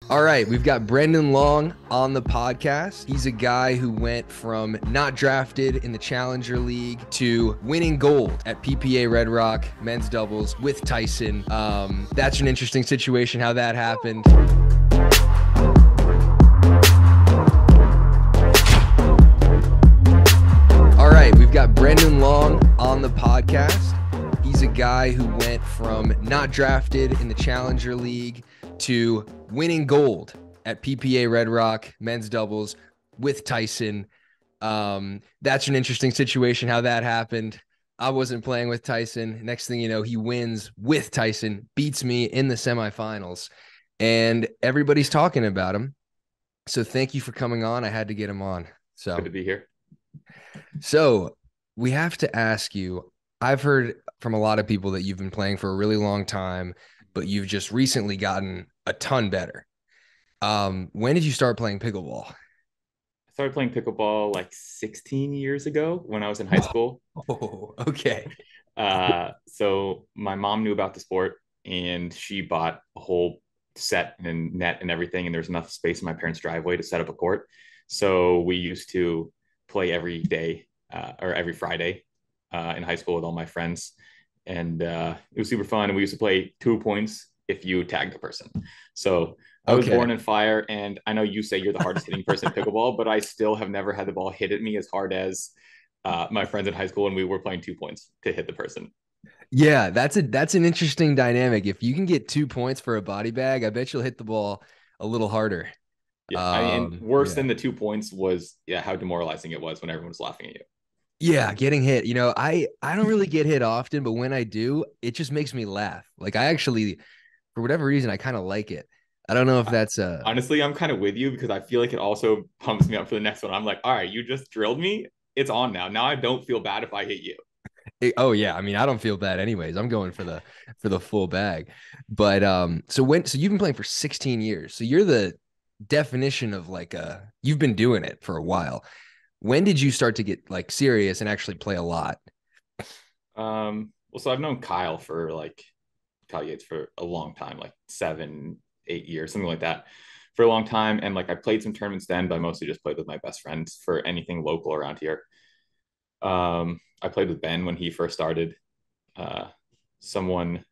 All right, we've got Brendon Long on the podcast. He's a guy who went from not drafted in the Challenger League to winning gold at PPA Red Rock men's doubles with Tyson. That's an interesting situation, how that happened. All right, we've got Brendon Long on the podcast. He's a guy who went from not drafted in the Challenger League to winning gold at PPA Red Rock men's doubles with Tyson. That's an interesting situation, how that happened. I wasn't playing with Tyson. Next thing you know, he wins with Tyson, beats me in the semifinals, and everybody's talking about him. So thank you for coming on. I had to get him on. So Good to be here. So we have to ask you, I've heard from a lot of people that you've been playing for a really long time, but you've just recently gotten a ton better. When did you start playing pickleball? I started playing pickleball like 16 years ago when I was in high school. Oh, okay. So my mom knew about the sport and she bought a whole set and net and everything. And there's enough space in my parents' driveway to set up a court. So we used to play every day or every Friday in high school with all my friends. And it was super fun. And we used to play 2 points if you tagged the person. So I was Okay. born in fire. And I know you say you're the hardest hitting person in pickleball, but I still have never had the ball hit at me as hard as my friends in high school when we were playing 2 points to hit the person. Yeah, that's an interesting dynamic. If you can get 2 points for a body bag, I bet you'll hit the ball a little harder. Yeah. And worse Yeah. than the 2 points was how demoralizing it was when everyone was laughing at you. Yeah, getting hit. I don't really get hit often, but when I do, it just makes me laugh. Like I actually, for whatever reason, I kind of like it. I don't know if that's Honestly, I'm kind of with you because I feel like it also pumps me up for the next one. I'm like, all right, you just drilled me. It's on now. Now I don't feel bad if I hit you. oh yeah, I mean, I don't feel bad anyways. I'm going for the full bag. But so you've been playing for 16 years. So you're the definition of like you've been doing it for a while. When did you start to get like serious and actually play a lot? Well, so I've known Kyle Yates for a long time, like 7, 8 years, something like that, for a long time. And like I played some tournaments then, but I mostly just played with my best friends for anything local around here. I played with Ben when he first started. Uh, Someone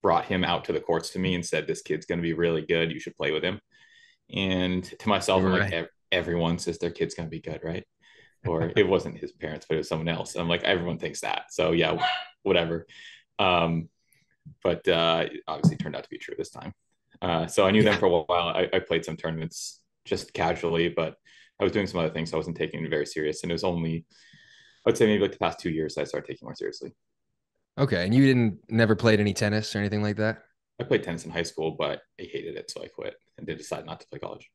brought him out to the courts to me and said, "This kid's going to be really good. You should play with him." And to myself, I'm like, Right. everyone says their kid's going to be good, right? Or it wasn't his parents, but it was someone else. I'm like, everyone thinks that. So yeah, whatever. Um, but obviously turned out to be true this time. So I knew them Yeah. for a while. I played some tournaments just casually, but I was doing some other things. So I wasn't taking it very serious. And it was only, I'd say maybe like the past 2 years that I started taking more seriously. Okay. And you didn't never played any tennis or anything like that? I played tennis in high school, but I hated it. So I quit and did decide not to play college.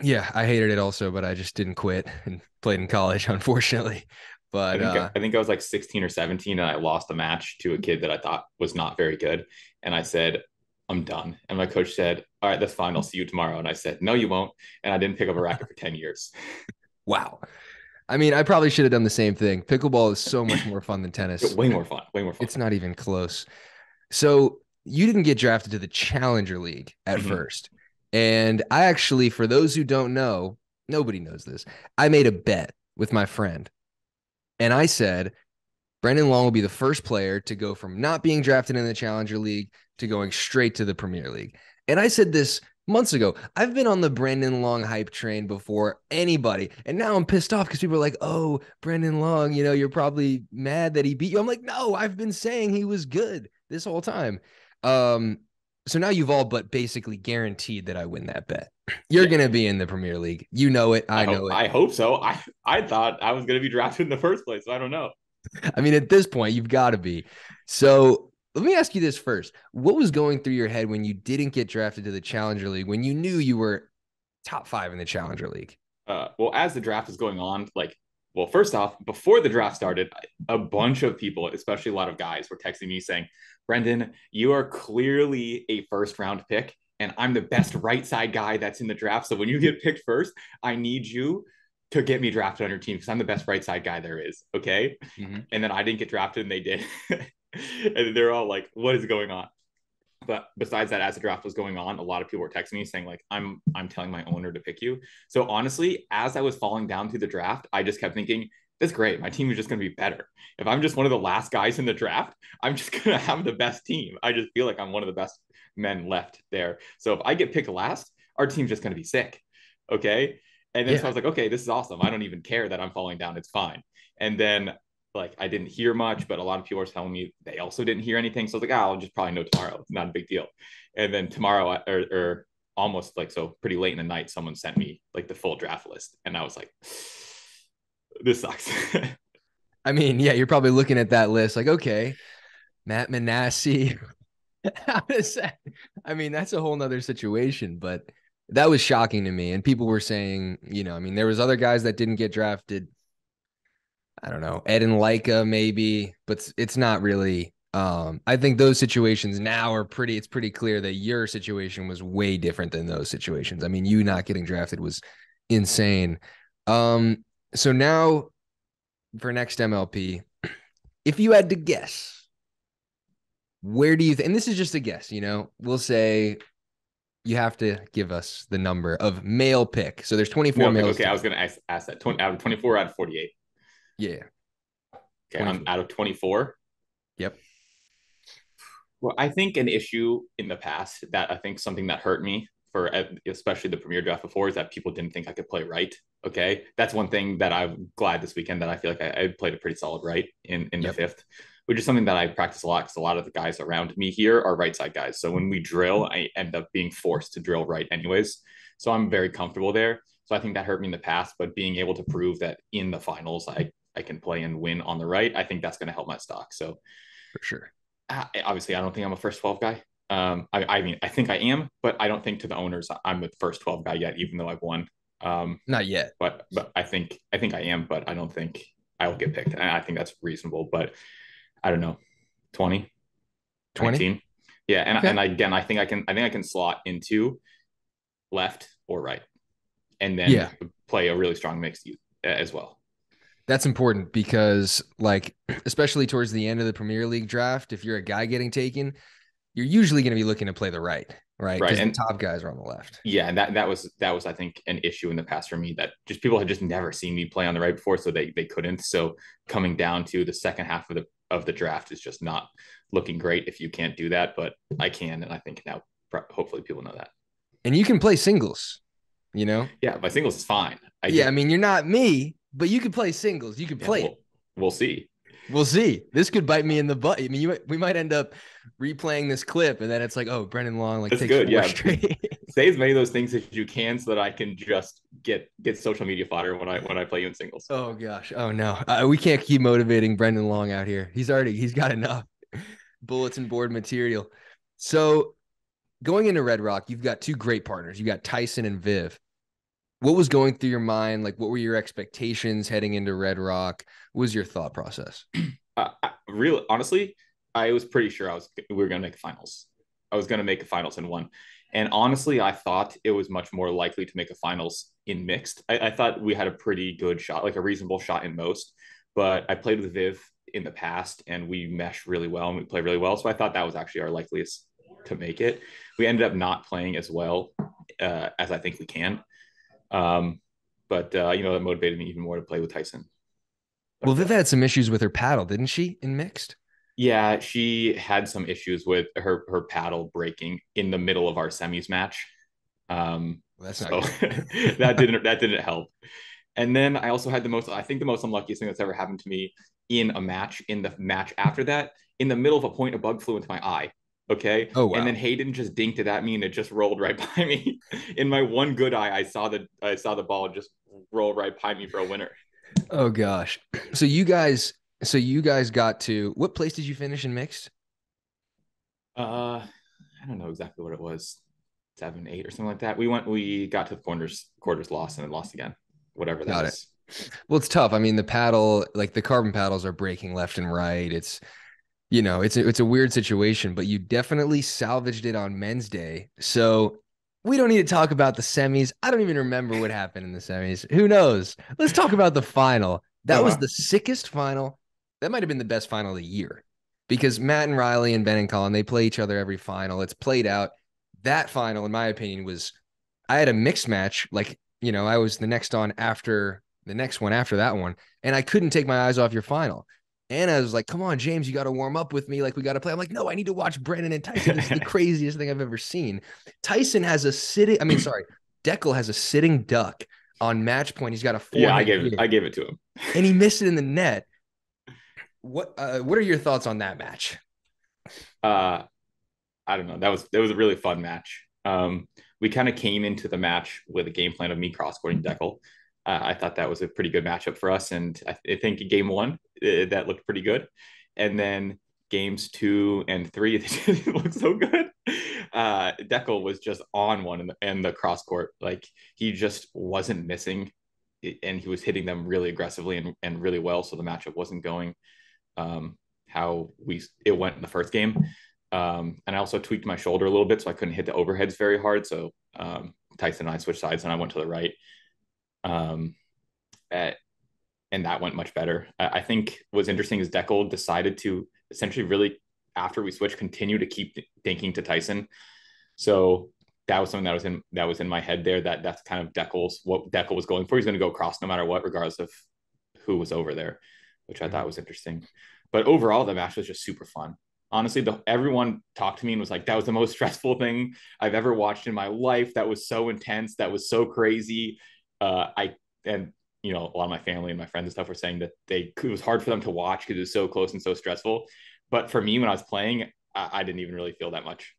Yeah, I hated it also, but I just didn't quit and played in college, unfortunately. I But think I think I was like 16 or 17 and I lost a match to a kid that I thought was not very good. And I said, I'm done. And my coach said, all right, that's fine. I'll see you tomorrow. And I said, no, you won't. And I didn't pick up a racket for 10 years. wow. I mean, I probably should have done the same thing. Pickleball is so much more fun than tennis. Way more fun. Way more fun. It's not even close. So you didn't get drafted to the Challenger League at Mm-hmm. first. And I actually, for those who don't know, nobody knows this. I made a bet with my friend. And I said, Brendon Long will be the first player to go from not being drafted in the Challenger League to going straight to the Premier League. And I said this months ago. I've been on the Brendon Long hype train before anybody. And now I'm pissed off because people are like, oh, Brendon Long, you're probably mad that he beat you. I'm like, no, I've been saying he was good this whole time. Um, so now you've all but basically guaranteed that I win that bet. You're Yeah. going to be in the Premier League. You know it. I I hope know it. I hope so. I thought I was gonna be drafted in the first place. So I don't know. I mean, at this point, you've got to be. So let me ask you this first. What was going through your head when you didn't get drafted to the Challenger League, when you knew you were top five in the Challenger League? Well, as the draft is going on, well, first off, before the draft started, a bunch of people, especially a lot of guys, were texting me saying, Brendon, you are clearly a first round pick, and I'm the best right side guy that's in the draft. So when you get picked first, I need you to get me drafted on your team because I'm the best right side guy there is. Okay. Mm-hmm. And then I didn't get drafted and they did. And they're all like, what is going on? But besides that, as the draft was going on, a lot of people were texting me saying like, I'm telling my owner to pick you. So honestly, as I was falling down through the draft, I just kept thinking, that's great. My team is just going to be better. If I'm just one of the last guys in the draft, I'm just going to have the best team. I just feel like I'm one of the best men left there. So if I get picked last, our team's just going to be sick. Okay. And then so I Yeah. was like, okay, this is awesome. I don't even care that I'm falling down. It's fine. And then like I didn't hear much, but a lot of people are telling me they also didn't hear anything. So I was like, oh, I'll just probably know tomorrow. It's not a big deal. And then tomorrow, or almost like so pretty late in the night, someone sent me like the full draft list, and I was like, this sucks. I mean, yeah, you're probably looking at that list like, okay, Matt Manassi. How does that? I mean, that's a whole nother situation, but that was shocking to me. And people were saying, I mean, there was other guys that didn't get drafted. I don't know, Ed and Leica maybe, but it's not really. I think those situations now are it's pretty clear that your situation was way different than those situations. I mean, you not getting drafted was insane. So now for next MLP, if you had to guess, where do you think, and this is just a guess, we'll say you have to give us the number of male pick. So there's 24 Male pick. males. Okay, I was gonna ask that. Out of 24, out of 48. Yeah. Okay, I'm 24. out of 24. Yep. Well, I think an issue in the past that I think something that hurt me for especially the premier draft before is that people didn't think I could play right. Okay, that's one thing that I'm glad this weekend that I feel like I played a pretty solid right in the Yep. fifth, which is something that I practice a lot because a lot of the guys around me here are right side guys. So when we drill, I end up being forced to drill right anyways. So I'm very comfortable there. So I think that hurt me in the past, but being able to prove that in the finals I can play and win on the right, I think that's going to help my stock. So For sure. obviously, I don't think I'm a first 12 guy. I mean, I think I am, but I don't think to the owners I'm the first 12 guy yet, even though I've won. Not yet. But I think I am, but I don't think I'll get picked. And I think that's reasonable. But I don't know, 20, 20. 19. Yeah, and Okay. again, I think I can slot into left or right, and then Yeah. play a really strong mix as well. That's important because, like, especially towards the end of the Premier League draft, if you're a guy getting taken, you're usually going to be looking to play the right? Right, Because the and top guys are on the left. yeah, and that was I think an issue in the past for me that just people had just never seen me play on the right before, so they couldn't. So coming down to the second half of the draft is just not looking great if you can't do that, but I can, and I think now hopefully people know that. And you can play singles, you know? Yeah, my singles is fine. I Yeah. I just mean, you're not me, but you can play singles. You can yeah, play it. we'll see. We'll see. This could bite me in the butt. I mean, we might end up replaying this clip, and then it's like, oh, Brendon Long like That's takes good. four Yeah, straight. say as many of those things as you can so that I can just get social media fodder when I play you in singles. Oh gosh. Oh no. We can't keep motivating Brendon Long out here. He's got enough bulletin board material. So going into Red Rock, you've got two great partners. You got Tyson and Viv. What was going through your mind? Like, what were your expectations heading into Red Rock? What was your thought process? Really, honestly, I was pretty sure we were going to make a finals. I was going to make a finals in one. And honestly, I thought it was much more likely to make a finals in mixed. I thought we had a pretty good shot, like a reasonable shot in most. But I played with Viv in the past and we meshed really well and we played really well. So I thought that was actually our likeliest to make it. We ended up not playing as well as I think we can. But that motivated me even more to play with Tyson. Well, But Viv had some issues with her paddle, didn't she, in mixed? yeah, she had some issues with her paddle breaking in the middle of our semis match. Well, that's not So good. that didn't help. And then I also had the most unluckiest thing that's ever happened to me in a match. In the match after that, in the middle of a point, a bug flew into my eye. Okay, Oh and then wow. Hayden just dinked it at me, and it just rolled right by me. In my one good eye, I saw the ball just roll right by me for a winner. Oh gosh. So you guys got to what place did you finish in mixed? I don't know exactly what it was, 7, 8, or something like that. We got to the quarters lost, and then lost again, whatever that Got it. is. Well, it's tough. I mean, the paddle, like the carbon paddles are breaking left and right. It's a weird situation, but you definitely salvaged it on Men's Day. So we don't need to talk about the semis. I don't even remember what happened in the semis. Who knows? Let's talk about the final. That Oh was wow, the sickest final. That might have been the best final of the year. because Matt and Riley and Ben and Colin, they play each other every final. It's played out. That final, in my opinion, was I had a mixed match. Like, I was the next on after the next one after that one, and I couldn't take my eyes off your final. And I was like, come on, James, you got to warm up with me. Like, we got to play. I'm like, no, I need to watch Brendon and Tyson. This is the craziest thing I've ever seen. Tyson has a sitting, I mean, sorry, Deckel has a sitting duck on match point. He's got a Yeah, forehand I here, gave it to him. and he missed it in the net. What are your thoughts on that match? uh I don't know. That was a really fun match. We kind of came into the match with a game plan of me cross-courting Deckel. I thought that was a pretty good matchup for us, and I think game one that looked pretty good, and then games 2 and 3 it didn't look so good. Deckel was just on one in the cross court, like he just wasn't missing, and he was hitting them really aggressively and really well. So the matchup wasn't going how it went in the first game. And I also tweaked my shoulder a little bit, so I couldn't hit the overheads very hard. So Tyson and I switched sides, and I went to the right. Um, at, and that went much better. I think what's interesting is Deckel decided to essentially really, after we switched, continue to keep thinking to Tyson. So that was something that was in my head there. That's kind of what Deckel was going for. He's going to go across no matter what, regardless of who was over there, which I thought was interesting. But overall, the match was just super fun. Honestly, everyone talked to me and was like, that was the most stressful thing I've ever watched in my life. That was so intense. That was so crazy. And a lot of my family and my friends and stuff were saying that it was hard for them to watch because it was so close and so stressful. But for me, when I was playing, I didn't even really feel that much.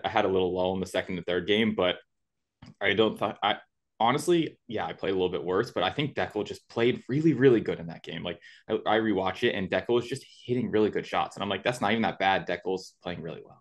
I had a little lull in the second and third game, but I don't thought I honestly, yeah, I played a little bit worse, but I think Deckel just played really, really good in that game. Like I rewatch it and Deckel is just hitting really good shots. And I'm like, that's not even that bad. Deckel's playing really well.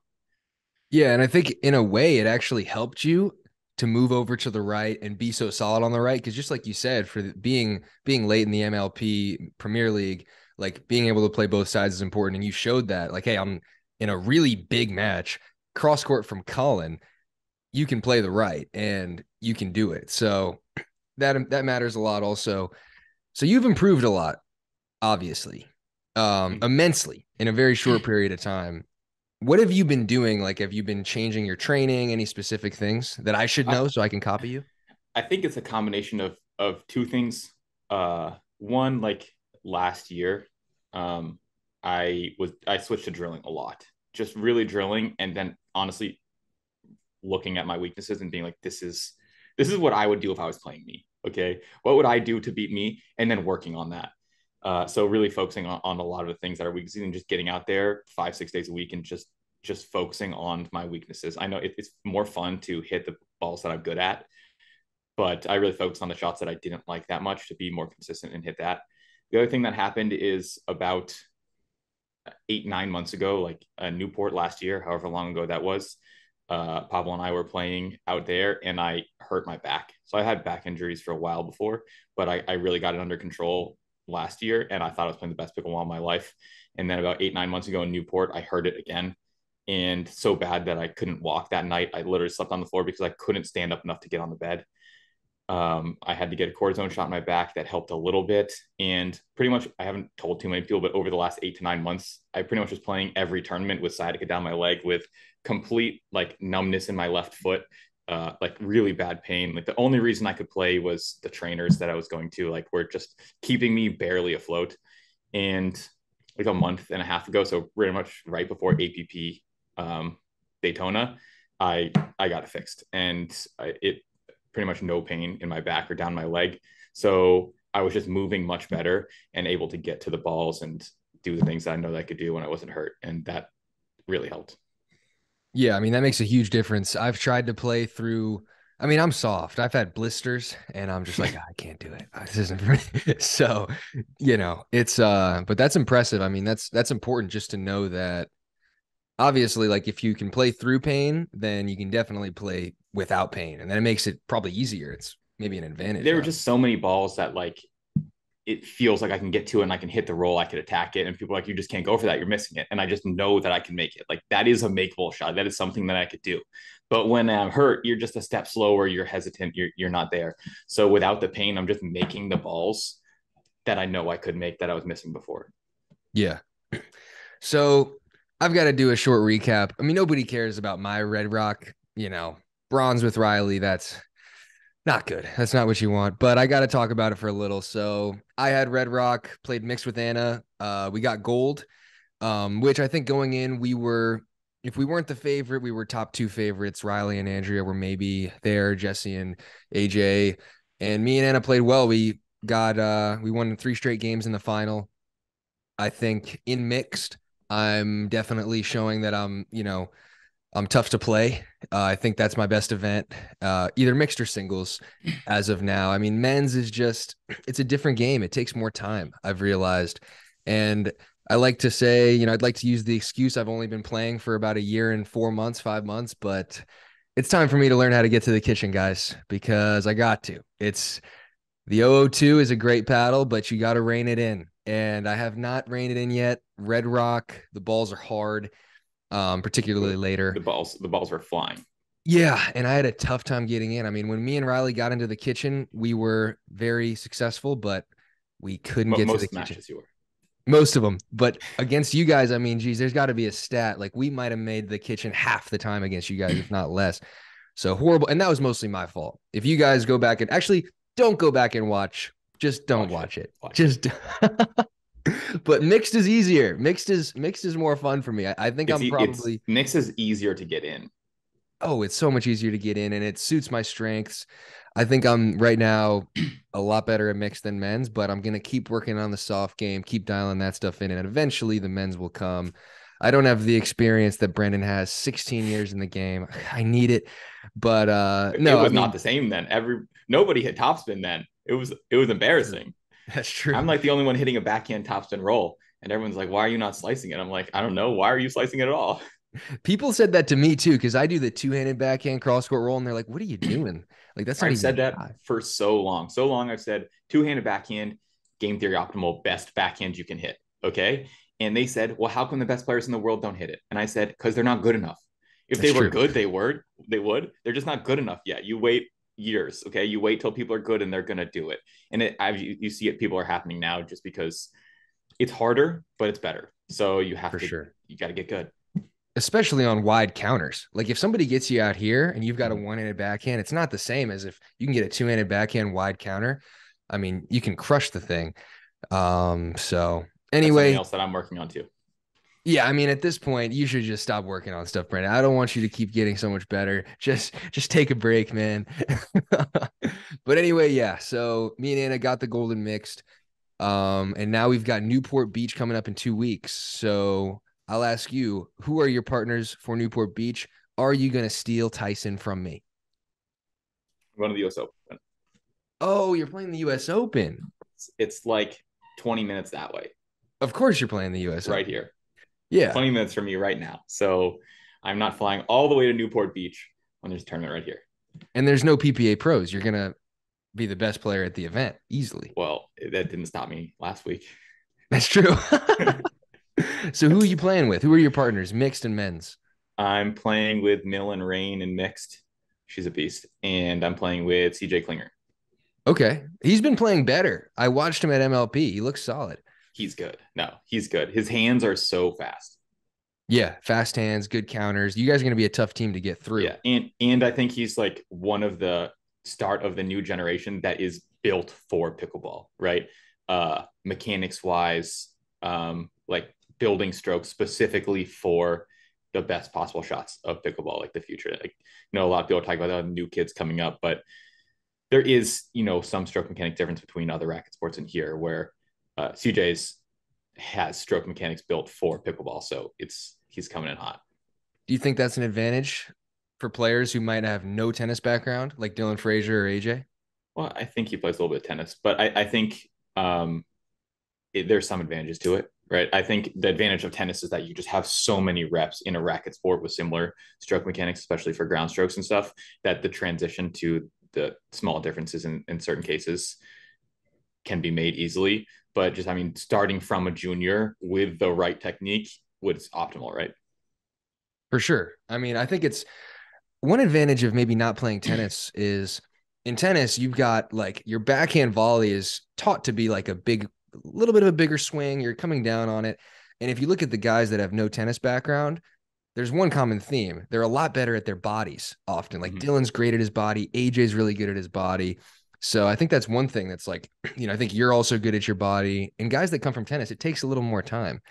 Yeah, and I think in a way it actually helped you to move over to the right and be so solid on the right because just like you said, for being late in the MLP Premier League, like being able to play both sides is important, and you showed that. Like, hey, I'm in a really big match, cross court from Colin. You can play the right and you can do it. So that matters a lot. Also, so you've improved a lot, obviously, immensely in a very short period of time. What have you been doing? Like, have you been changing your training? Any specific things that I should I, know so I can copy you? I think it's a combination of two things. One, like last year, I switched to drilling a lot, just really drilling, and then honestly looking at my weaknesses and being like, this is what I would do if I was playing me. Okay, what would I do to beat me, and then working on that. So really focusing on a lot of the things that are weaknesses and just getting out there 5-6 days a week and just focusing on my weaknesses. I know it's more fun to hit the balls that I'm good at, but I really focused on the shots that I didn't like that much to be more consistent and hit that. The other thing that happened is about 8-9 months ago, like Newport last year, however long ago that was. Pablo and I were playing out there, and I hurt my back. So I had back injuries for a while before, but I really got it under control last year, and I thought I was playing the best pickleball in my life. And then about 8-9 months ago in Newport, I hurt it again, and so bad that I couldn't walk that night. I literally slept on the floor because I couldn't stand up enough to get on the bed. I had to get a cortisone shot in my back that helped a little bit. And pretty much, I haven't told too many people, but over the last 8 to 9 months, I pretty much was playing every tournament with sciatica down my leg with complete like numbness in my left foot, like really bad pain. Like the only reason I could play was the trainers that I was going to, like, were just keeping me barely afloat. And like a month and a half ago, so pretty much right before APP Daytona, I got it fixed, and it pretty much no pain in my back or down my leg. So I was just moving much better and able to get to the balls and do the things that I know that I could do when I wasn't hurt. And that really helped. Yeah, I mean, that makes a huge difference. I've tried to play through, I mean, I'm soft. I've had blisters and I'm just like, I can't do it. This isn't for me. So, it's but that's impressive. I mean, that's important just to know that obviously, like if you can play through pain, then you can definitely play without pain. And then it makes it probably easier. It's maybe an advantage. There were just so many balls that like it feels like I can get to it and I can hit the roll, I could attack it. And people are like, you just can't go for that. You're missing it. And I just know that I can make it. Like that is a makeable shot. That is something that I could do. But when I'm hurt, you're just a step slower. You're hesitant. You're not there. So without the pain, I'm just making the balls that I know I could make that I was missing before. Yeah. So I've got to do a short recap. I mean, nobody cares about my Red Rock, bronze with Riley. That's not good. That's not what you want. But I got to talk about it for a little. So I had Red Rock, played mixed with Anna. We got gold, which I think going in, if we weren't the favorite, we were top two favorites. Riley and Andrea were maybe there, Jesse and AJ. And me and Anna played well. We won 3 straight games in the final. I think in mixed, I'm definitely showing that I'm tough to play. I think that's my best event, either mixed or singles as of now. I mean, men's is it's a different game. It takes more time, I've realized. And I like to say, I'd like to use the excuse I've only been playing for about a year and 4 months, 5 months, but it's time for me to learn how to get to the kitchen, guys, because I got to. The 002 is a great paddle, but you got to rein it in. And I have not reined it in yet. Red Rock, the balls are hard, particularly later. The balls were flying. Yeah, and I had a tough time getting in. I mean, when me and Riley got into the kitchen, we were very successful, but we couldn't get to the Most kitchen. matches you were. Most of them. But against you guys, I mean, geez, there's got to be a stat. Like we might have made the kitchen half the time against you guys, if not less. So horrible. And that was mostly my fault. If you guys go back and actually don't go back and watch, just don't watch it. Just but mixed is easier. Mixed is more fun for me. I think I'm probably mix is easier to get in. Oh, it's so much easier to get in and it suits my strengths. I think I'm right now a lot better at mixed than men's, but I'm going to keep working on the soft game, keep dialing that stuff in, and eventually the men's will come. I don't have the experience that Brendon has, 16 years in the game. I need it. But no, it was not the same then. Nobody hit topspin then. It was embarrassing. That's true. I'm like the only one hitting a backhand topspin roll. And everyone's like, why are you not slicing it? I'm like, I don't know. Why are you slicing it at all? People said that to me too, because I do the two-handed backhand cross court roll, and they're like, "What are you doing? Like that's not I've even said a that shot." for so long. So long I've said two-handed backhand, game theory optimal, best backhand you can hit. Okay. And they said, well, how come the best players in the world don't hit it? And I said, because they're not good enough. If That's they were true. good, they would. They're just not good enough yet. You wait years. Okay. You wait till people are good and they're going to do it. And you see it, people are happening now just because it's harder, but it's better. So you For sure. you got to get good. Especially on wide counters. Like if somebody gets you out here and you've got a one-handed backhand, it's not the same as if you can get a two-handed backhand wide counter. I mean, you can crush the thing. So That's something anyway, else that I'm working on too. yeah, I mean, at this point, you should just stop working on stuff, Brandon. I don't want you to keep getting so much better. Just take a break, man. But anyway, yeah. So me and Anna got the golden mixed. And now we've got Newport Beach coming up in 2 weeks. So I'll ask you, who are your partners for Newport Beach? Are you going to steal Tyson from me? I'm going to the US Open. Oh, you're playing the US Open. It's like 20 minutes that way. Of course you're playing the US right Open. here. Yeah. 20 minutes from me right now. So I'm not flying all the way to Newport Beach when there's a tournament right here. And there's no PPA pros. You're going to be the best player at the event easily. Well, that didn't stop me last week. That's true. So who are you playing with? Who are your partners, mixed and men's? I'm playing with Mill and Rain in mixed. She's a beast. And I'm playing with CJ Klinger. Okay. He's been playing better. I watched him at MLP. He looks solid. He's good. No, he's good. His hands are so fast. Yeah, fast hands, good counters. You guys are going to be a tough team to get through. Yeah, and I think he's like one of the start of the new generation that is built for pickleball, right? Mechanics wise, like building strokes specifically for the best possible shots of pickleball, like the future. Like, a lot of people talk about the new kids coming up, but there is, some stroke mechanic difference between other racket sports and here where CJ's has stroke mechanics built for pickleball. So he's coming in hot. Do you think that's an advantage for players who might have no tennis background, like Dylan Frazier or AJ? Well, I think he plays a little bit of tennis, but I think there's some advantages to it, right? I think the advantage of tennis is that you just have so many reps in a racket sport with similar stroke mechanics, especially for ground strokes and stuff, that the transition to the small differences in certain cases can be made easily. But just, starting from a junior with the right technique was optimal, right? For sure. I think it's one advantage of maybe not playing tennis is in tennis, you've got like your backhand volley is taught to be like a little bit of a bigger swing. You're coming down on it. And if you look at the guys that have no tennis background, there's one common theme. They're a lot better at their bodies often. Like Mhm. Dylan's great at his body. AJ's really good at his body. So I think that's one thing that's like, I think you're also good at your body. And guys that come from tennis, it takes a little more time.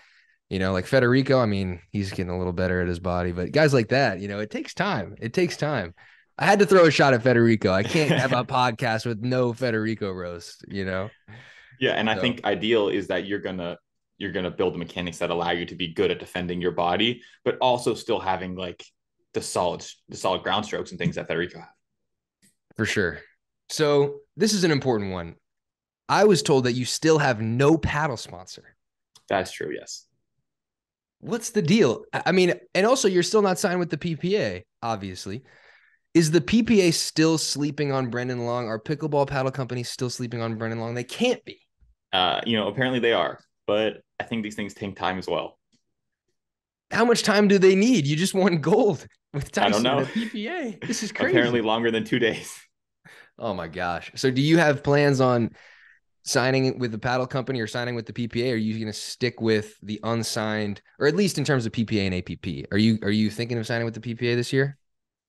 Like Federico, I mean, he's getting a little better at his body, but guys like that, it takes time. It takes time. I had to throw a shot at Federico. I can't have a podcast with no Federico roast. Yeah, and I So think ideal is that you're gonna build the mechanics that allow you to be good at defending your body, but also still having like the solid ground strokes and things that Federico have. for sure. So this is an important one. I was told that you still have no paddle sponsor. That's true. Yes. What's the deal? I mean, and also you're still not signed with the PPA, obviously. Is the PPA still sleeping on Brendon Long? Are pickleball paddle companies still sleeping on Brendon Long? They can't be. Apparently they are, but I think these things take time as well. How much time do they need? You just won gold with I don't Tyson in know. a PPA. This is Apparently crazy. longer than 2 days. Oh my gosh. So do you have plans on signing with the paddle company or signing with the PPA? Are you going to stick with the unsigned, or at least in terms of PPA and APP? Are you thinking of signing with the PPA this year?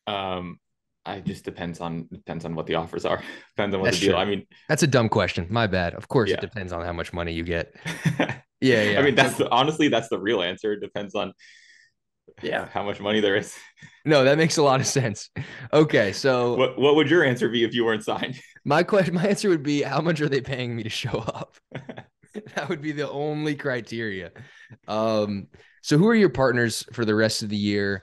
Um, I just depends on what the offers are. Depends on what the That's deal. true. I mean, That's a dumb question. My bad. Of course, it yeah. depends on how much money you get. Yeah, I yeah. mean, So honestly, that's the real answer. It depends on yeah. how much money there is. No, that makes a lot of sense. Okay, so What would your answer be if you weren't signed? my answer would be how much are they paying me to show up? That would be the only criteria. Um, so who are your partners for the rest of the year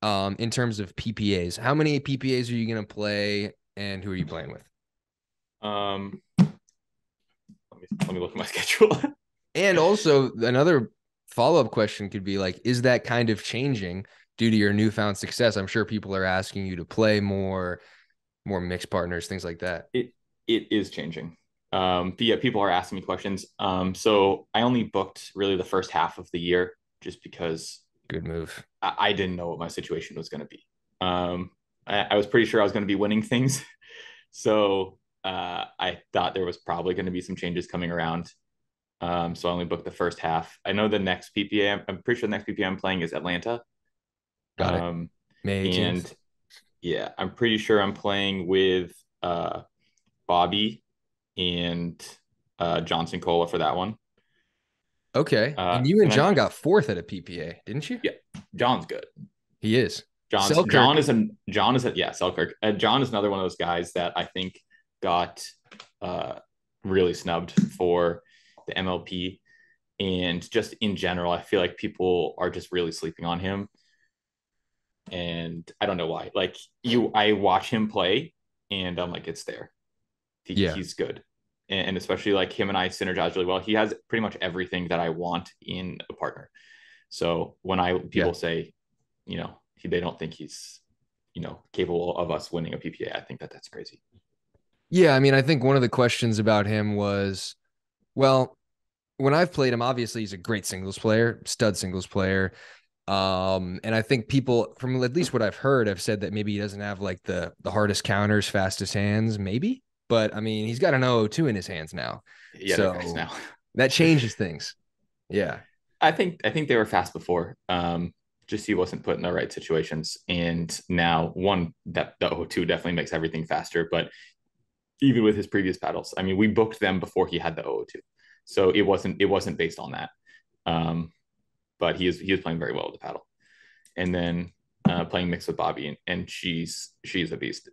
in terms of PPAs? How many PPAs are you going to play and who are you playing with? Um, let me look at my schedule. And also another follow-up question could be like, is that kind of changing due to your newfound success? I'm sure people are asking you to play more mixed partners, things like that. It is changing. But yeah, people are asking me questions. So I only booked really the first half of the year just because Good move. I didn't know what my situation was going to be. I was pretty sure I was going to be winning things, so I thought there was probably going to be some changes coming around. So I only booked the first half. I know the next PPA. I'm pretty sure the next PPA I'm playing is Atlanta. Got it. Um, May 18th. and yeah, I'm pretty sure I'm playing with Bobby and Johnson Cola for that one. Okay. And you and And then John got fourth at a PPA, didn't you? yeah, John's good. He is. John Selkirk. is a John is a yeah Selkirk. John is another one of those guys that I think got uh, really snubbed for the MLP, and just in general, I feel like people are just really sleeping on him, and I don't know why. Like I watch him play, and I'm like, it's there. Yeah. He's good, and especially like him and I synergize really well. He has pretty much everything that I want in a partner. So when Yeah. people say, they don't think he's capable of us winning a PPA. I think that that's crazy. Yeah. I mean, I think one of the questions about him was, well, when I've played him, obviously he's a great singles player, stud singles player. And I think people, from at least what I've heard, have said that maybe he doesn't have like the hardest counters, fastest hands, maybe. But I mean, he's got an 002 in his hands now. Yeah, they're fast So now. that changes things. Yeah. I think they were fast before. Just he wasn't put in the right situations, and now one that the O2 definitely makes everything faster. But even with his previous paddles, I mean, we booked them before he had the O2, so it wasn't based on that. Um, but he is playing very well with the paddle, and then playing mixed with Bobby, and she's a beast.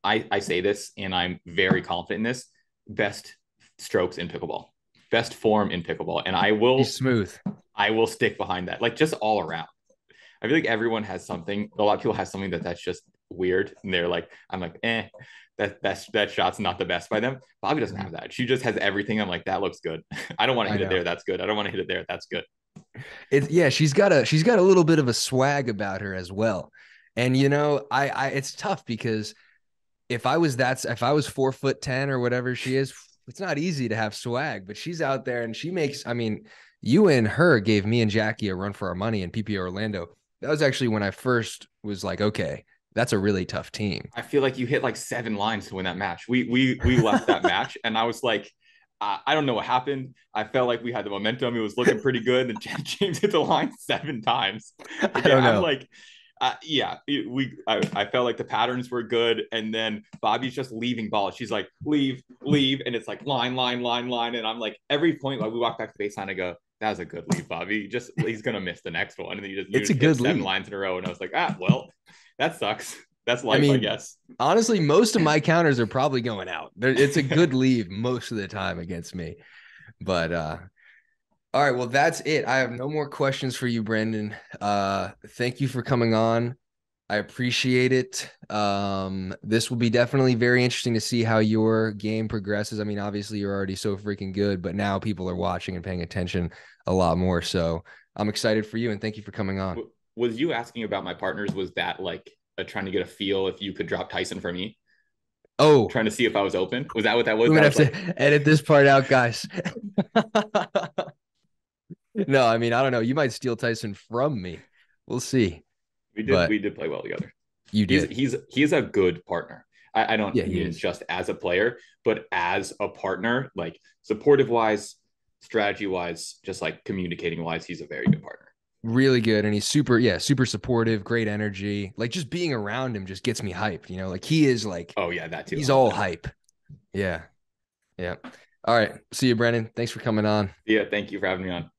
I say this, and I'm very confident in this. Best strokes in pickleball, best form in pickleball, and I He's will smooth. I will stick behind that. Like just all around. I feel like everyone has something. A lot of people have something that's just weird, and they're like, I'm like, that shot's not the best by them. Bobby doesn't have that. She just has everything. I'm like, that looks good. I don't want to I hit it know. there. That's good. I don't want to hit it there. That's good. Yeah, she's got a little bit of a swag about her as well. And I it's tough because if I was 4'10" or whatever she is, it's not easy to have swag, but she's out there and she makes, I mean, you and her gave me and Jackie a run for our money in PPA Orlando. That was actually when I first was like, okay, that's a really tough team. I feel like you hit like 7 lines to win that match. We left that match, and I was like, I don't know what happened. I felt like we had the momentum. It was looking pretty good. And James hit the line 7 times. I Again, don't I'm know. like, yeah, I felt like the patterns were good. And then Bobby's just leaving balls. She's like, leave, leave. And it's like line, line, line, line. And I'm like, every point, like we walk back to the baseline, I go, that was a good leave, Bobby. Just he's gonna miss the next one. And then you It's a just hit good seven lead. lines in a row. And I was like, well, that sucks. That's I life, I mean, guess. honestly, most of my counters are probably going out. It's a good leave most of the time against me. But all right, well, that's it. I have no more questions for you, Brendon. Thank you for coming on. I appreciate it. This will be definitely very interesting to see how your game progresses. I mean, obviously you're already so freaking good, but now people are watching and paying attention a lot more. So I'm excited for you and thank you for coming on. Was you asking about my partners? Was that like trying to get a feel if you could drop Tyson for me? Oh, Trying to see if I was open? Was that what that was? we're That gonna was have like, to edit this part out, guys. No, I mean, I don't know. You might steal Tyson from me. We'll see. we But did play well together. you did. He's a good partner. I don't Yeah, he mean is. just as a player, but as a partner, like supportive wise, strategy wise, just like communicating wise, he's a very good partner. Really good. And he's super, yeah, super supportive, great energy. Like just being around him just gets me hyped, you know? Like he is like, Oh yeah, that too, he's all 100%. hype. Yeah. Yeah. All right. See you, Brendon. Thanks for coming on. Yeah, thank you for having me on.